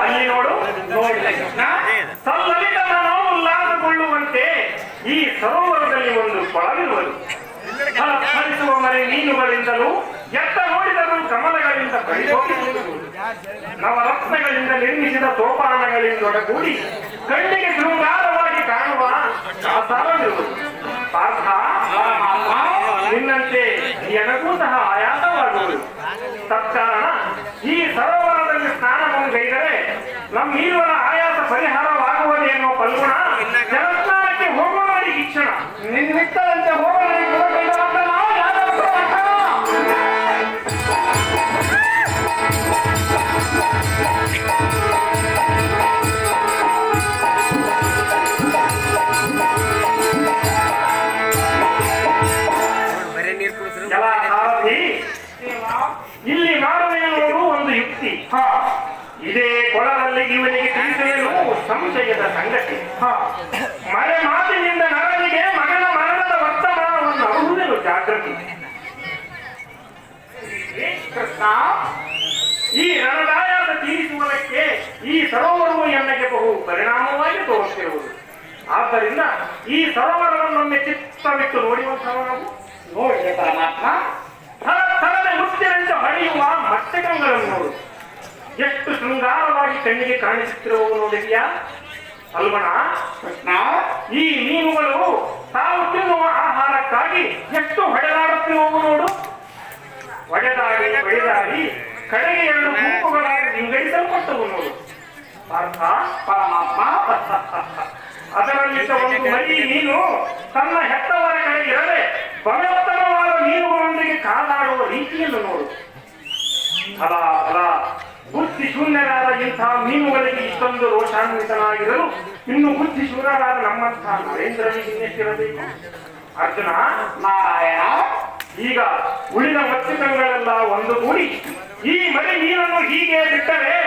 ಅಲ್ಲಿ ನೋಡು ಸಲ್ಲಲಿತನ ಉಲ್ಲಾಸಗೊಳ್ಳುವಂತೆ ಈ ಸರೋವರದಲ್ಲಿ ಒಂದು ಕೊಳವಿರುವುದು. ಫಲಿಸುವ ಮರೆ ಮೀನುಗಳಿಂದಲೂ ಎತ್ತ ನೋಡಿದರೂ ಕಮಲಗಳಿಂದ ಬಳಿದೋಗಿರುವುದು. ನವರತ್ನಗಳಿಂದ ನಿರ್ಮಿಸಿದ ಸೋಪಾನಗಳಿಂದೊಡಗೂಡಿ ಕಣ್ಣಿಗೆ ಶೃಂಗಾರವಾಗಿ ಕಾಣುವ ಆಸಾರವಿರುವುದು. ಪಾರ್ಥ, ನಿನ್ನಂತೆ ನನಗೂ ಸಹ ಆಯಾಸವಾಗುವುದು. ತತ್ಕಾರಣ ಈ ಸರೋವರದಲ್ಲಿ ಸ್ನಾನವನ್ನು ಗೈದರೆ ನಮ್ಮೀರುವರ ಆಯಾಸ ಪರಿಹಾರವಾಗುವುದು ಎನ್ನುವ ಫಲ್ಗುಣ ಜಲಸ್ನಾನಕ್ಕೆ ಹೋಗೋಣ ಈ ಕ್ಷಣ. ನಿನ್ನಿತ್ತದಂತೆ ಹೋಗೋಣ. ಇಲ್ಲಿ ಮಾಡುವೇನೋದು ಒಂದು ಯುಕ್ತಿ. ಇದೇ ಕೊಳದಲ್ಲಿ ಇವನಿಗೆ ತಿಳಿಸಲು ಸಂಶಯದ ಸಂಗತಿ. ಮರೆ ಮಾತಿನಿಂದ ನರನಿಗೆ ಮಗನ ಮರಣದ ವರ್ತಮಾನವನ್ನು ಅರುಹುವುದು ಜಾಗೃತಿ. ಕೃಷ್ಣ, ಈ ರಣದಾಯಾಸ ತೀರಿಸುವುದಕ್ಕೆ ಈ ಸರೋವರವು ಎಣ್ಣೆಗೆ ಬಹು ಪರಿಣಾಮವಾಗಿ ತೋರುತ್ತಿರುವುದು. ಆದ್ದರಿಂದ ಈ ಸರೋವರವನ್ನೊಮ್ಮೆ ಚಿತ್ತವಿಟ್ಟು ನೋಡುವಂತಹ ನಾವು ನೋಡಿದೆ ಪರಮಾತ್ಮ. ಥರದ ಮುತ್ತಿನಂತೆ ಹೊಳೆಯುವ ಮತ್ಸ್ಯಗಳನ್ನು ನೋಡು. ಎಷ್ಟು ಶೃಂಗಾರವಾಗಿ ಕಣ್ಣಿಗೆ ಕಾಣಿಸುತ್ತಿರುವವು ನೋಡಿದ್ಯಾ ಅಲ್ವಣ? ಕೃಷ್ಣ, ಈ ಮೀನುಗಳು ತಾವು ತಿನ್ನುವ ಆಹಾರಕ್ಕಾಗಿ ಎಷ್ಟು ಹೊಡೆದಾಡುತ್ತಿರುವವು ನೋಡು. ಹೊಡೆದಾಡಿ ಹೊಡೆದಾಡಿ ಕಡೆಗೆ ಎರಡು ಗುಂಪುಗಳಾಗಿ ವಿಂಗಡಿಸಲ್ಪಟ್ಟವು ನೋಡು. ಪಾರ್ಥ, ಪರಮಾತ್ಮ, ಅದರಲ್ಲಿದ್ದ ಒಂದು ಮರಿ ಮೀನು ತನ್ನ ಹೆತ್ತವರ ಕಡೆ ಇರದೆ ಬಲವತ್ತರವಾದ ಮೀನುಗಳೊಂದಿಗೆ ಕಾದಾಡುವ ರೀತಿಯನ್ನು ನೋಡು. ಫಲ ಫಲ ಬುದ್ಧಿ ಶೂನ್ಯರಾದ ಇಂಥ ಮೀನುಗಳಿಗೆ ಇಷ್ಟೊಂದು ರೋಷಾನ್ವಿತನಾಗಿರಲು ಇನ್ನು ಬುದ್ಧಿ ಶೂನ್ಯರಾದ ನಮ್ಮಂತಹ ನರೇಂದ್ರನಿಗೆ ಇನ್ನೆಷ್ಟಿರಬೇಕು? ಅರ್ಜುನ, ನಾರಾಯಣ, ಈಗ ಉಳಿದ ಮತ್ಸ್ಯಗಳೆಲ್ಲ ಒಂದುಗೂಡಿ ಈ ಮರಿ ಮೀನನ್ನು ಹೀಗೆ ಬಿಟ್ಟರೆ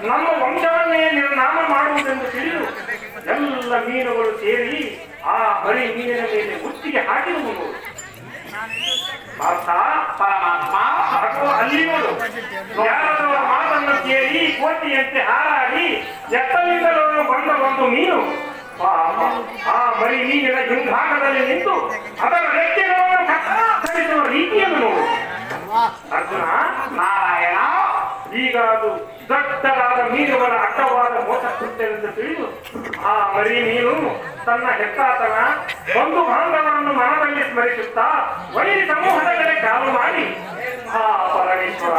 ನಮ್ಮ ವಂಶವನ್ನೇ ನಿರ್ನಾಮ ಮಾಡುವುದೆಂದು ತಿಳಿದು ಎಲ್ಲ ಮೀನುಗಳು ಸೇರಿ ಆ ಮರಿ ಮೀನಿನ ಮೇಲೆ ಮುತ್ತಿಗೆ ಹಾಕಿರುವುದು. ಪರಮಾತ್ಮ, ಅಲ್ಲಿ ನೋಡು, ಯಾರದವರ ಮಾತನ್ನು ಕೇಳಿ ಕೋತಿಯಂತೆ ಹಾರಾಡಿ ಎತ್ತಲಿಂದಲೂ ಬಂದ ಒಂದು ಮೀನು ಆ ಮರಿ ಮೀನಿನ ಹಿಂಭಾಗದಲ್ಲಿ ನಿಂತು ಅದರ ರೆಕ್ಕೆಗಳನ್ನು ಕತ್ತರಿಸುವ ರೀತಿಯನ್ನು ನೋಡು. ಅರ್ಜುನ, ನಾರಾಯಣ, ಈಗ ಅದು ದೊಡ್ಡದಾದ ಮೀನುಗಳ ಅಡ್ಡವಾದ ಮೋಸ ಕೃತ್ಯವೆಂದು ತಿಳಿದು ಆ ಮರಿ ಮೀನು ತನ್ನ ಹೆತ್ತಾತನ ಒಂದು ಬಾಂಧವರನ್ನು ಮನದಲ್ಲಿ ಸ್ಮರಿಸುತ್ತಾ ವೈರಿ ಸಮೂಹದ ಕಡೆ ಕಾಲು ಮಾಡಿ ಆ ಪರಮೇಶ್ವರ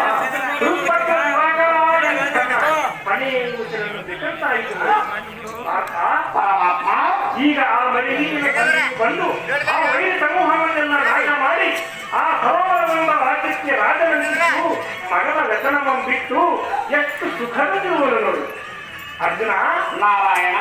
ಪರಮಾತ್ಮ, ಈಗ ಆ ಮರಿ ಮೀನಿನ ಬಂದು ಆ ವೈರಿ ಸಮೂಹವನ್ನೆಲ್ಲ ನಾಶ ಮಾಡಿ ಆ ಸರೋವರವೆಂಬ ರಾಜ್ಯಕ್ಕೆ ರಾಜನಲ್ಲಿದ್ದು ಮಗನ ವ್ಯಸನವನ್ನು ಬಿಟ್ಟು ಎಷ್ಟು ಸುಖದಲ್ಲಿರುವುದು ನೋಡು. ಅರ್ಜುನ, ನಾರಾಯಣ,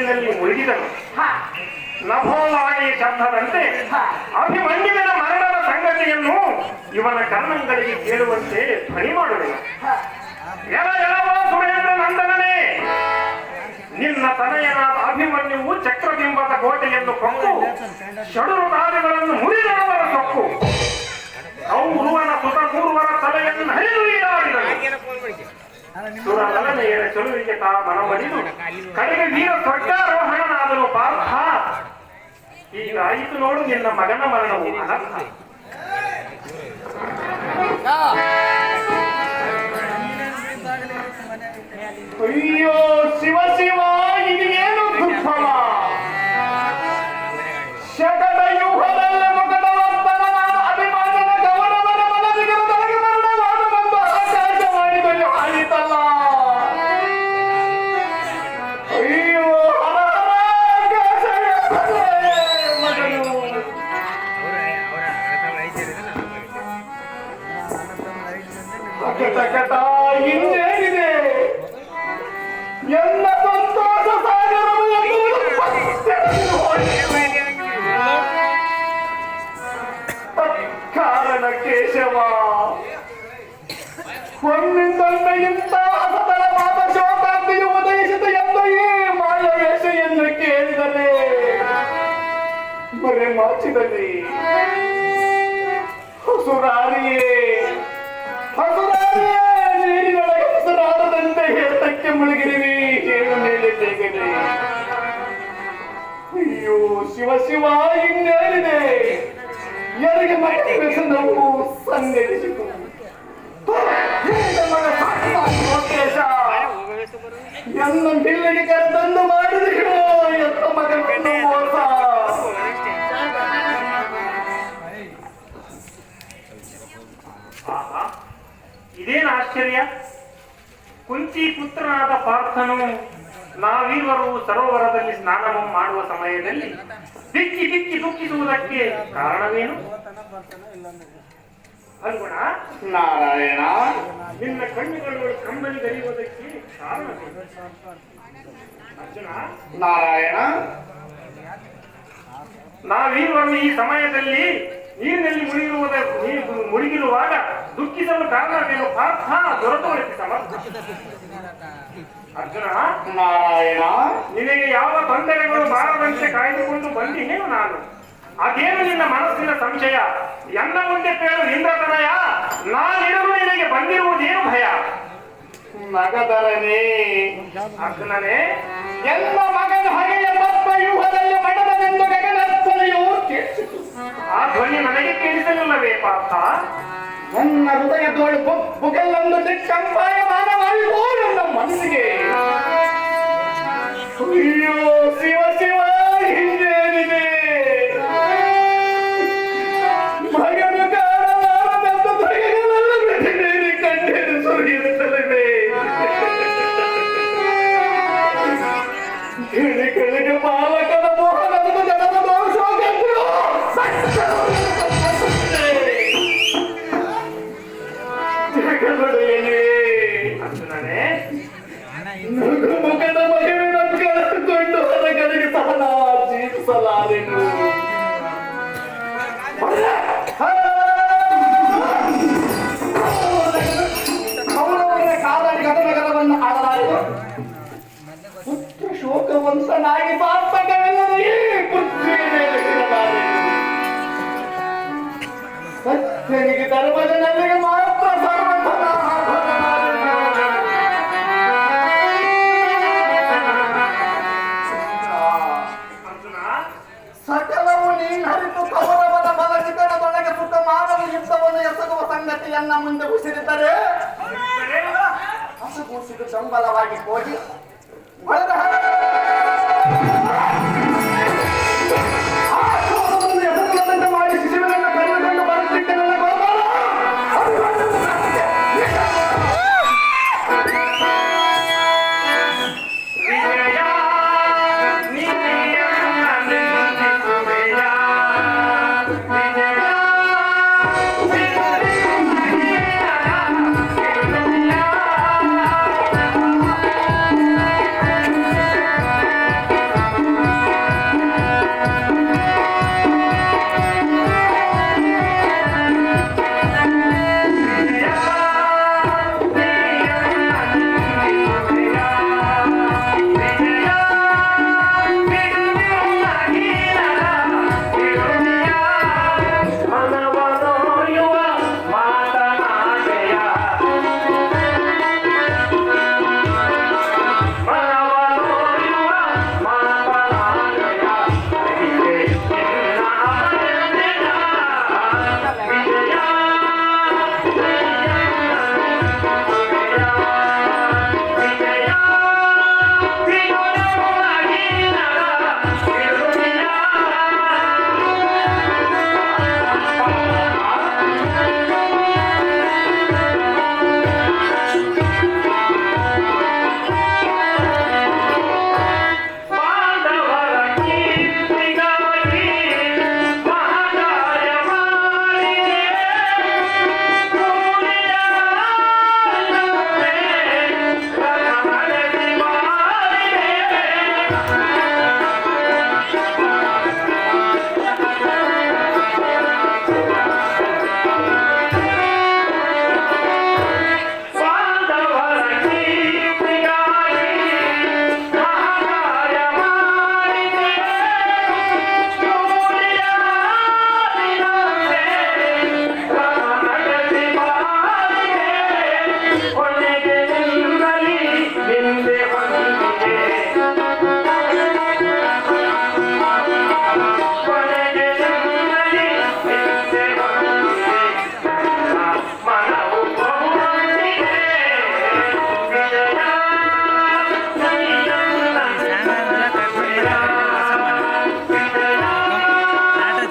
ನೀರಿನಲ್ಲಿ ಮುಳುಗಿದನು. ನಭೋಲಾಗಿ ಶಬ್ದದಂತೆ ಅಭಿಮನ್ಯುವಿನ ಮರಣದ ಸಂಗತಿಯನ್ನು ಇವನ ಕರ್ಣಂಗಳಿಗೆ ಕೇಳುವಂತೆ ಧ್ವನಿ ಮಾಡುವಿನ. ಎಲವೋ ಸುರೇಂದ್ರ ನಂದನನೇ, ನಿನ್ನ ತನಯನಾದ ಅಭಿಮನ್ಯುವು ಚಕ್ರಬಿಂಬದ ಕೋಟೆಯನ್ನು ಕೊಂದು ಷಡುರು ತಾಜಗಳನ್ನು ಮುರಿದವರ ಸೊಕ್ಕು ಕೌರವನ ಸುತ ಕೂರ್ವರ ತಲೆಯನ್ನು ಹರಿದು ಈಡಾಡಿದನು. ಸುರನಲನೆಯರ ಚಲುವಿಗೆ ತಾ ಮನವೊಲಿದು ಕಡೆಗೆ ವೀರ ಸ್ವರ್ಗಾರೋಹಣನಾದನು ಪಾರ್ಥ. ಹೀಗಾಯಿತು ನೋಡು ನಿನ್ನ ಮಗನ ಮರಣವು ಅನರ್ಥ. ಅಯ್ಯೋ ಶಿವ ಶಿವ, ಇದೇನು ದುಃಖವ? ಶಕಟ ಯುಗದಲ್ಲ ಮುಖದ ವರ್ತನವಾದ ಅಭಿಮಾನದ ಗೌರವದ ಮನದಿಗರದೊಳಗೆ ಮರಣವಾದ ಬಂದು ಆಕಾಶ ಮಾಡಿದಲ್ಲಿ ಆಯಿತಲ್ಲ. ಅಯ್ಯೋ ಹರ ಆಕಾಶ ಮಗನು. ಕಟ ಇನ್ನೇನಿದೆ ಎಲ್ಲ ಸಂತೋಷ ಕಾರಣ ಕೇಶವ ಒಂದಿಂದೊಮ್ಮೆ ಇಂಥ ಹಸತರವಾದ ಶೋಕಾಂತಿಯು ಉದಯಿಸಿದ ಎಂದು ಈ ಮಾಯವೇಷೆಯನ್ನು ಕೇಳಿದರೆ ಮರೆ ಮಾಚಿದಲ್ಲಿ ಹಸುರಾರಿಯೇ ಹಸುರಾರಿಯೇ ನೀರಿನೊಳಗೆ ಹಸುರಾಡದಂತೆ ಹೇತಕ್ಕೆ ಮುಳುಗಿರುವಿ ಹೇಳು ಮೇಲೆ ಬೇಗನೆ. ಅಯ್ಯೋ ಶಿವ ಶಿವ, ಇನ್ನೇನಿದೆ? ಯಾರಿಗೆ ಮನೆ ವ್ಯಸನವು ಸಂಘಟಿಸಿತು. ಎನ್ನ ಬಿಲ್ಲಿಗೆ ಕರೆತಂದು ಮಾಡಿದ್ರು ಎತ್ತ ಮಗನನ್ನು ಮೋಸ. ಇದೇನು ಆಶ್ಚರ್ಯ! ಕುಂತಿ ಪುತ್ರನಾದ ಪಾರ್ಥನು ನಾವೀರ್ವರು ಸರೋವರದಲ್ಲಿ ಸ್ನಾನ ಮಾಡುವ ಸಮಯದಲ್ಲಿ ದಿಕ್ಕಿ ದಿಕ್ಕಿ ದುಃಖಿಸುವುದಕ್ಕೆ ಕಾರಣವೇನು? ಅಲ್ಗುಣ ನಾರಾಯಣ, ನಿನ್ನ ಕಣ್ಣುಗಳು ಕಂಬನಿ ಗರಿಯುವುದಕ್ಕೆ ಕಾರಣವೇನು? ಅರ್ಜುನ, ನಾರಾಯಣ, ನಾವೀರ್ವರು ಈ ಸಮಯದಲ್ಲಿ ನೀರಿನಲ್ಲಿ ಮುಳುಗಿರುವಾಗ ದುಃಖಿಸಲು ಕಾರಣವೇನು? ಪಾರ್ಥ ದೊರಕುವಳಿಕೆ ಸಮರ್ಥ. ಅರ್ಜುನ, ನಾರಾಯಣ, ನಿನಗೆ ಯಾವ ತೊಂದರೆಗಳು ಬಾರದಂತೆ ಕಾಯ್ದುಕೊಂಡು ಬಂದಿನೇನು ನಾನು? ಅದೇನು ನಿನ್ನ ಮನಸ್ಸಿನ ಸಂಶಯ? ಎನ್ನ ಮುಂದೆ ಕೇಳು ಇಂದ್ರತನಯ, ನಾನಿರಲು ನಿನಗೆ ಬಂದಿರುವುದೇನು ಭಯ? ಮಗದರನೇ ಅರ್ಜುನನೇ, ಎಲ್ಲ ಮಗನ ಹಗೆಯ ತತ್ವ ವ್ಯೂಹದಲ್ಲಿ ಮಡದನೆಂದು ಗಗನತ್ತಲೆಯು ಕೇಳಿಸಿತು. ಆ ಧ್ವನಿ ನನಗೆ ಕೇಳಿಸಲಿಲ್ಲವೇ ಪಾರ್ಥ? ನನ್ನ ಹೃದಯದೋಳು ಬುಗೆಲ್ಲೊಂದು ದಿಕ್ಕಂಪಾಯಮಾನವಾಯಿತು ನನ್ನ ಮನಸ್ಸಿಗೆ. ಅಯ್ಯೋ ಶಿವ ಶಿವ, ಹಿಂದೇನಿದೆ? ಮಗನು ಕಾಣಲಾರದೆಂದು ಧ್ವನಿಗಳೆಲ್ಲ ಬೆಳೆದೇರಿ ಕಣ್ಣೀರು ಸುರಿಯುತ್ತಲಿವೆ. ಕಿಳಿ ಕಿಳಿಗೆ ಬಾಲಕನ ಮೋಹನದ ಜನದ ದೋಷೋಗಂಡು ಅರ್ಜುನನೇ, ಮುಖದ ಮಗುವಿನ ಕಳೆದುಕೊಂಡು ಹೊರಗಡೆಗೆ ಸಹನ ಜೀವಿಸಲಾರೆನು. ಕೌರವರ ಕಾಲಡಿ ಘಟನೆಗಳನ್ನು ಆಡಲಾಯಿತು. ಪುತ್ರ ಶೋಕವಂತನಾಗಿ ಸಾರ್ಥಕವಿಲ್ಲದೆ ಈ ಪೃಥ್ವಿಯ ಮೇಲೆ ಇರಲಾರೆನು. ಸತ್ಯನಿಗೆ ಧರ್ಮಜನಲ್ಲಿಗೆ ಮಾತ್ರ ಸರ್ವಧನ ಸಕಲವು ನೀನರಿತು ಕೌರವನ ಬಲಜಿತನದೊಳಗೆ ಸುಖ ಮಾಡಲು ಯುದ್ಧವನ್ನು ಎಸಗುವ ಸಂಗತಿಯನ್ನ ಮುಂದೆ ಉಸಿರಿದ್ದರೆ ಹಸುಗೂಸಿದು ಬೆಂಬಲವಾಗಿ ಹೋಗಿ ಒಳದ ಮಾಡಿ ಶಿಶುವಿನನ್ನು ಕರೆದುಕೊಂಡು ಬರುತ್ತಿದ್ದನಲ್ಲ ಗೋಪಾಲ.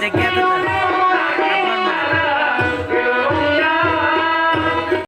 ಜಗ್ಗಿ ಆತದ